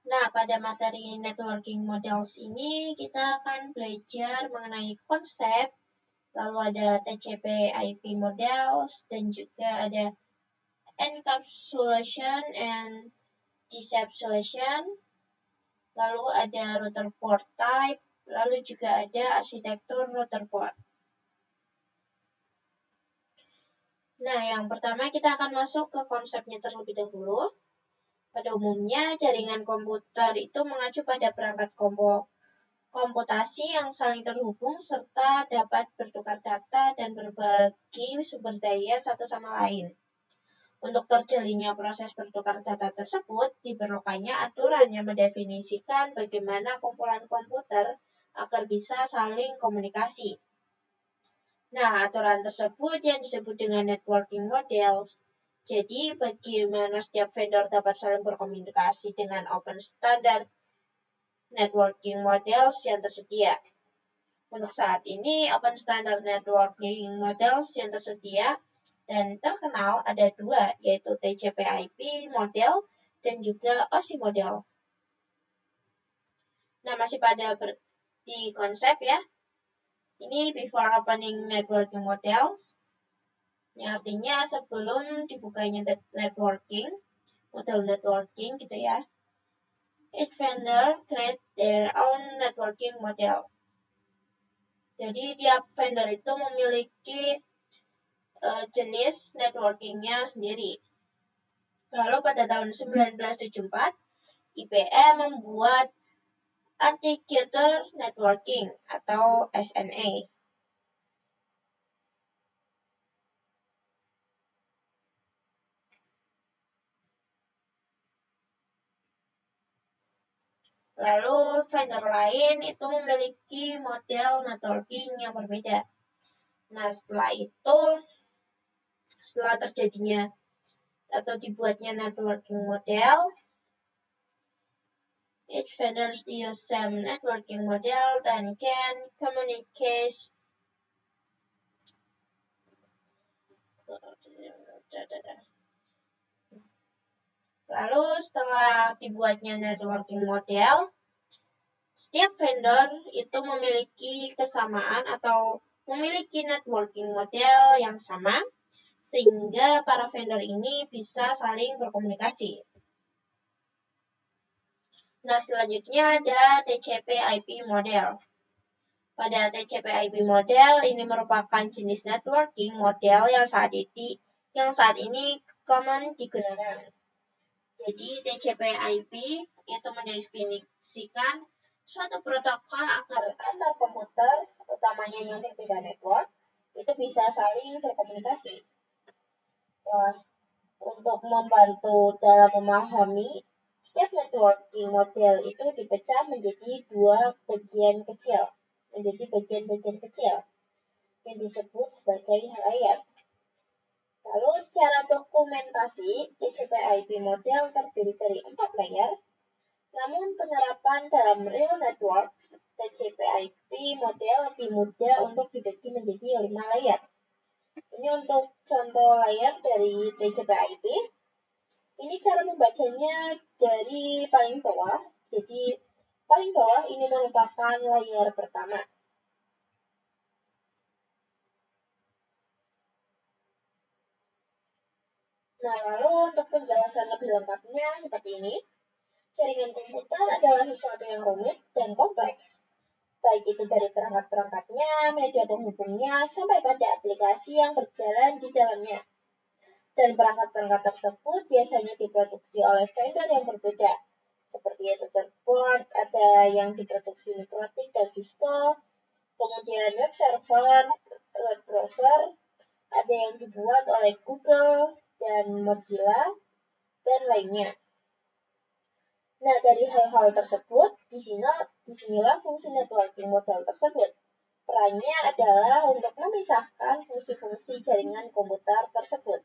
Nah, pada materi networking models ini kita akan belajar mengenai konsep, lalu ada TCP/IP models, dan juga ada encapsulation and decapsulation, lalu ada router port type, lalu juga ada arsitektur router port. Nah, yang pertama kita akan masuk ke konsepnya terlebih dahulu. Pada umumnya, jaringan komputer itu mengacu pada perangkat komputasi yang saling terhubung serta dapat bertukar data dan berbagi sumber daya satu sama lain. Untuk terjalinnya proses bertukar data tersebut, diperlukannya aturan yang mendefinisikan bagaimana kumpulan komputer agar bisa saling komunikasi. Nah, aturan tersebut yang disebut dengan networking models. Jadi, bagaimana setiap vendor dapat saling berkomunikasi dengan open standard networking models yang tersedia. Untuk saat ini, open standard networking models yang tersedia dan terkenal ada dua, yaitu TCP/IP model dan juga OSI model. Nah, masih pada di konsep ya. Ini before opening networking models. Yang artinya sebelum dibukanya model networking gitu ya. Each vendor create their own networking model. Jadi tiap vendor itu memiliki jenis networkingnya sendiri. Lalu pada tahun 1974, IBM membuat Architecture Networking atau SNA. Lalu vendor lain itu memiliki model networking yang berbeda. Nah, setelah terjadinya atau dibuatnya networking model, each vendor use same networking model dan can communicate Lalu setelah dibuatnya networking model, setiap vendor itu memiliki kesamaan atau memiliki networking model yang sama, sehingga para vendor ini bisa saling berkomunikasi. Nah, selanjutnya ada TCP/IP model. Pada TCP/IP model, ini merupakan jenis networking model yang saat ini common digunakan. Jadi TCP/IP itu mendefinisikan suatu protokol agar antar komputer, utamanya yang berbeda network, itu bisa saling berkomunikasi. Nah, untuk membantu dalam memahami, setiap networking model itu dipecah menjadi bagian-bagian kecil yang disebut sebagai layer. Lalu secara dokumentasi, TCP/IP model terdiri dari 4 layer, namun penerapan dalam real network, TCP/IP model lebih mudah untuk dibagi menjadi 5 layer. Ini untuk contoh layer dari TCP/IP. Ini cara membacanya dari paling bawah. Jadi paling bawah ini merupakan layer pertama. Nah, lalu untuk penjelasan lebih lengkapnya seperti ini. Jaringan komputer adalah sesuatu yang rumit dan kompleks, baik itu dari perangkat-perangkatnya, media penghubungnya, sampai pada aplikasi yang berjalan di dalamnya. Dan perangkat-perangkat tersebut biasanya diproduksi oleh vendor yang berbeda, seperti router port, ada yang diproduksi Mikrotik dan Cisco, kemudian web server, web browser, ada yang dibuat oleh Google dan Mozilla, dan lainnya. Nah, dari hal-hal tersebut, disinilah fungsi networking model tersebut. Perannya adalah untuk memisahkan fungsi-fungsi jaringan komputer tersebut.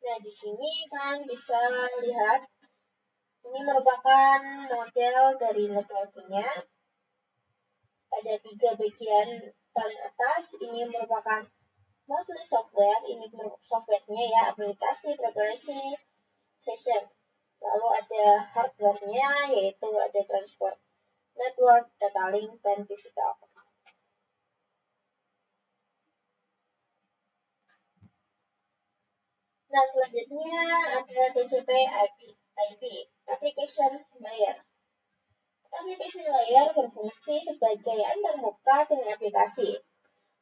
Nah, di sini kan bisa lihat, ini merupakan model dari networkingnya. Ada 3 bagian paling atas, ini merupakan Mostly software, ini softwarenya ya, aplikasi, preparasi, session. Lalu ada hardware-nya, yaitu ada transport, network, data link, dan physical. Nah, selanjutnya ada TCP IP, Application Layer. Application Layer berfungsi sebagai antarmuka dengan aplikasi,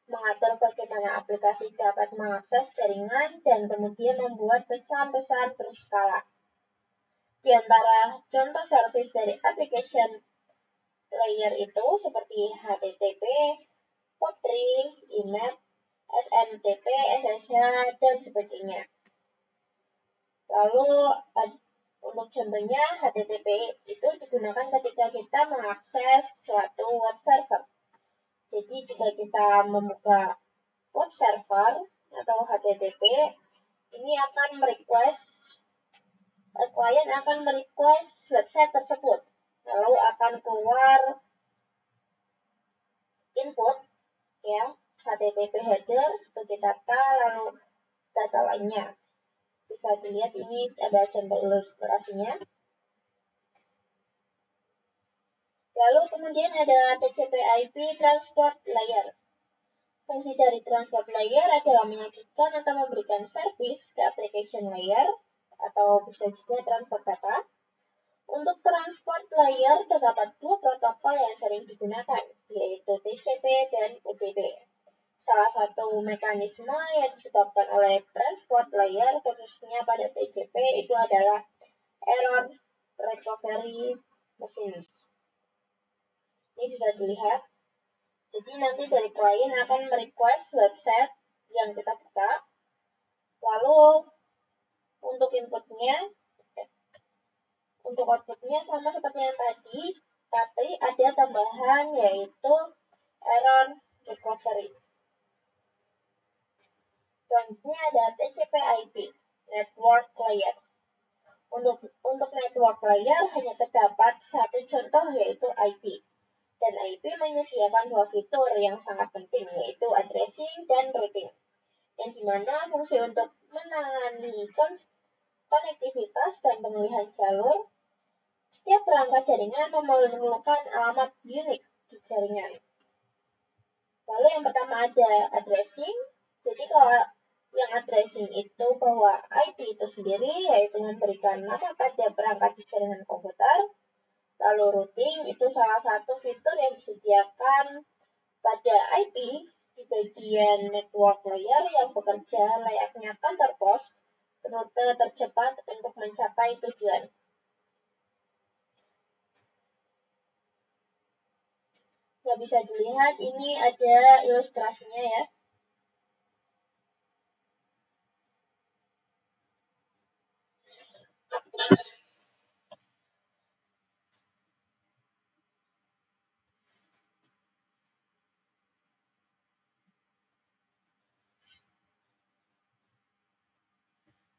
mengatur bagaimana aplikasi dapat mengakses jaringan dan kemudian membuat pesan-pesan berskala. Di antara contoh service dari application layer itu seperti HTTP, POP3, IMAP, SMTP, SSH, dan sebagainya. Lalu untuk contohnya HTTP itu digunakan ketika kita mengakses suatu web server. Jadi jika kita membuka web server atau HTTP, ini akan klien akan merequest website tersebut. Lalu akan keluar input ya, HTTP header sebagai data, lalu data lainnya. Bisa dilihat ini ada contoh ilustrasinya. Lalu kemudian ada TCP/IP Transport Layer. Fungsi dari Transport Layer adalah menyajikan atau memberikan service ke application layer atau bisa juga transfer data. Untuk transport layer terdapat dua protokol yang sering digunakan, yaitu TCP dan UDP. Salah satu mekanisme yang disebabkan oleh transport layer khususnya pada TCP itu adalah error recovery machine. Ini bisa dilihat. Jadi nanti dari klien akan merequest website yang kita buka. Lalu untuk outputnya sama seperti yang tadi, tapi ada tambahan yaitu error recovery. Selanjutnya ada TCP/IP Network Layer. Untuk network layer hanya terdapat satu contoh yaitu IP. Dan IP menyediakan dua fitur yang sangat penting yaitu addressing dan routing. Yang dimana fungsi untuk menangani konektivitas dan pemilihan jalur. Setiap perangkat jaringan memerlukan alamat unik di jaringan. Lalu yang pertama ada addressing. Jadi kalau yang addressing itu bahwa IP itu sendiri yaitu memberikan nama pada perangkat di jaringan komputer. Lalu routing itu salah satu fitur yang disediakan pada IP di bagian network layer yang bekerja layaknya kantor pos, rute tercepat untuk mencapai tujuan. Nah, bisa dilihat ini ada ilustrasinya ya.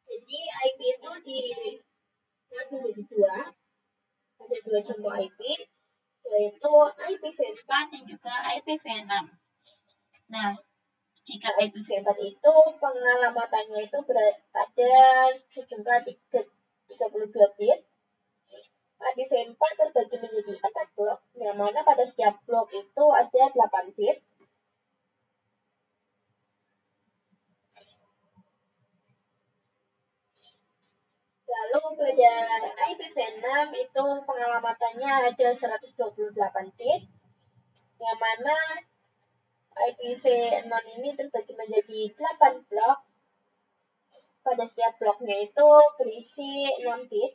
Jadi IP itu dibagi menjadi dua. Ada dua contoh IP, yaitu IPv4 dan juga IPv6. Nah, jika IPv4 itu pengalamatannya itu ada sejumlah 32 bit. IPv4 terbagi menjadi 4 blok, yang mana pada setiap blok itu ada 8 bit. Lalu pada IPv6 itu pengalamatannya ada 128 bit, yang mana IPv6 ini terbagi menjadi 8 blok. Pada setiap bloknya itu berisi 6 bit.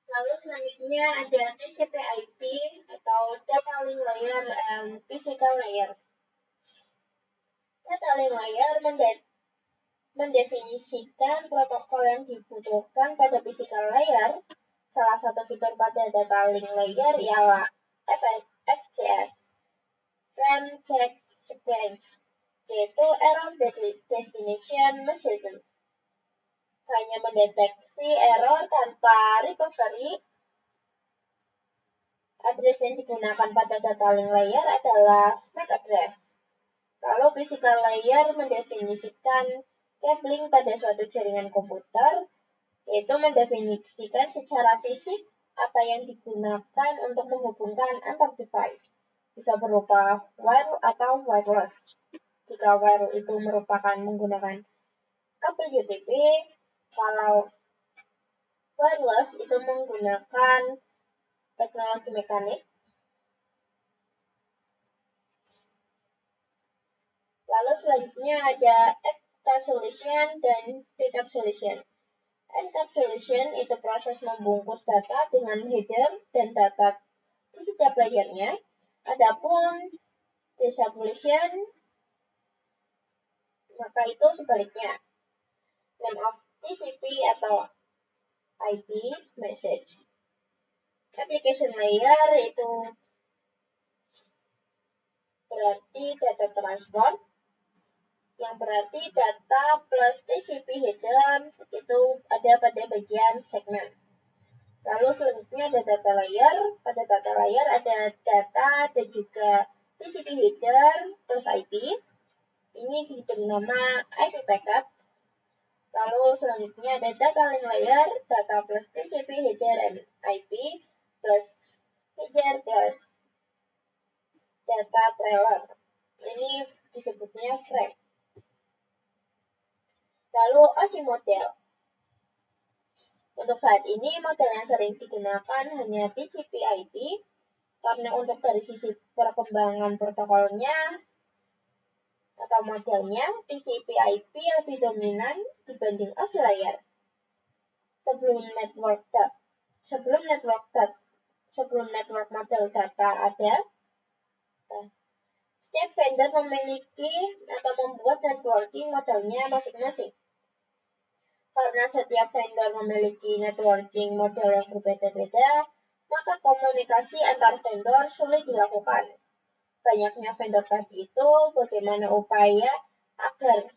Lalu selanjutnya ada TCP/IP atau Data Link Layer and Physical Layer. Data Link Layer mendefinisikan protokol yang dibutuhkan pada physical layer. Salah satu fitur pada data link layer ialah FCS, Frame Check Sequence, yaitu Error Destination Messaging. hanya mendeteksi error tanpa recovery. Address yang digunakan pada data link layer adalah MAC address. Kalau physical layer mendefinisikan cabling pada suatu jaringan komputer, yaitu mendefinisikan secara fisik apa yang digunakan untuk menghubungkan antar device. Bisa berupa wire atau wireless. Jika wire itu merupakan menggunakan kabel UTP, kalau wireless itu menggunakan teknologi mekanik. Lalu selanjutnya ada encapsulation dan decapsulation. Encapsulation itu proses membungkus data dengan header dan data di setiap layernya. Adapun decapsulation, maka itu sebaliknya. Name of TCP atau IP message. Application layer itu berarti data transport, yang berarti data plus TCP header itu ada pada bagian segmen. Lalu selanjutnya ada data layer. Pada data layer ada data dan juga TCP header plus IP. Ini diberi nama IP backup. Lalu selanjutnya ada data link layer, data plus TCP header and IP plus header plus data trailer. Ini disebutnya frame. Lalu OSI model. Untuk saat ini model yang sering digunakan hanya TCP/IP karena untuk dari sisi perkembangan protokolnya atau modelnya TCP/IP lebih dominan dibanding OSI layer. Sebelum network model data ada, setiap vendor memiliki atau membuat networking modelnya masing-masing. Karena setiap vendor memiliki networking model yang berbeda-beda, maka komunikasi antar vendor sulit dilakukan. Banyaknya vendor tadi itu bagaimana upaya agar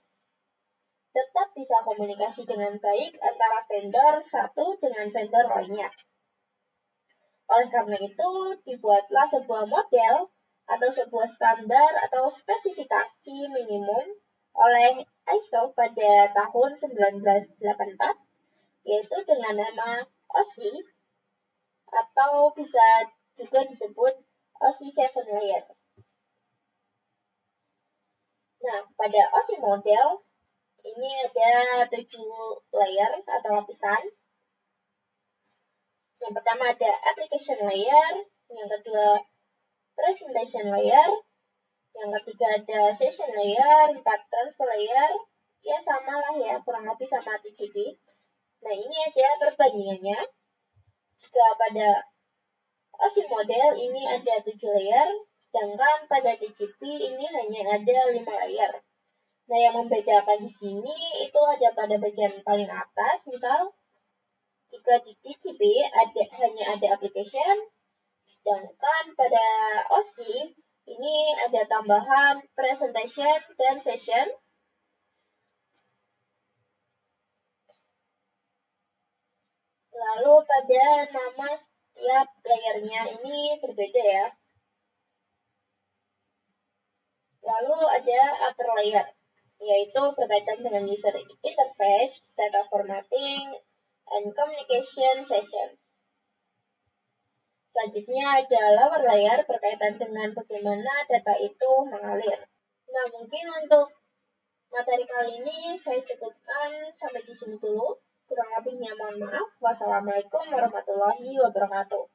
tetap bisa komunikasi dengan baik antara vendor satu dengan vendor lainnya. Oleh karena itu, dibuatlah sebuah model atau sebuah standar atau spesifikasi minimum oleh ISO pada tahun 1984, yaitu dengan nama OSI atau bisa juga disebut OSI 7 layer. Nah, pada OSI model ini ada 7 layer atau lapisan. Yang pertama ada application layer, yang kedua presentation layer, yang ketiga ada session layer, 4 transfer layer, ya sama lah ya, kurang lebih sama TCP. Nah, ini ada perbandingannya. Jika pada OSI model ini ada 7 layer, sedangkan pada TCP ini hanya ada 5 layer. Nah, yang membedakan di sini itu ada pada bagian paling atas, misal jika di TCP hanya ada application, sedangkan pada OSI ini ada tambahan presentation dan session. Lalu pada nama setiap layernya ini berbeda ya. Lalu ada upper layer, yaitu berkaitan dengan user interface, data formatting, and communication session. Selanjutnya ada lower layer berkaitan dengan bagaimana data itu mengalir. Nah, mungkin untuk materi kali ini saya cukupkan sampai di sini dulu. Kurang lebihnya mohon maaf. Wassalamualaikum warahmatullahi wabarakatuh.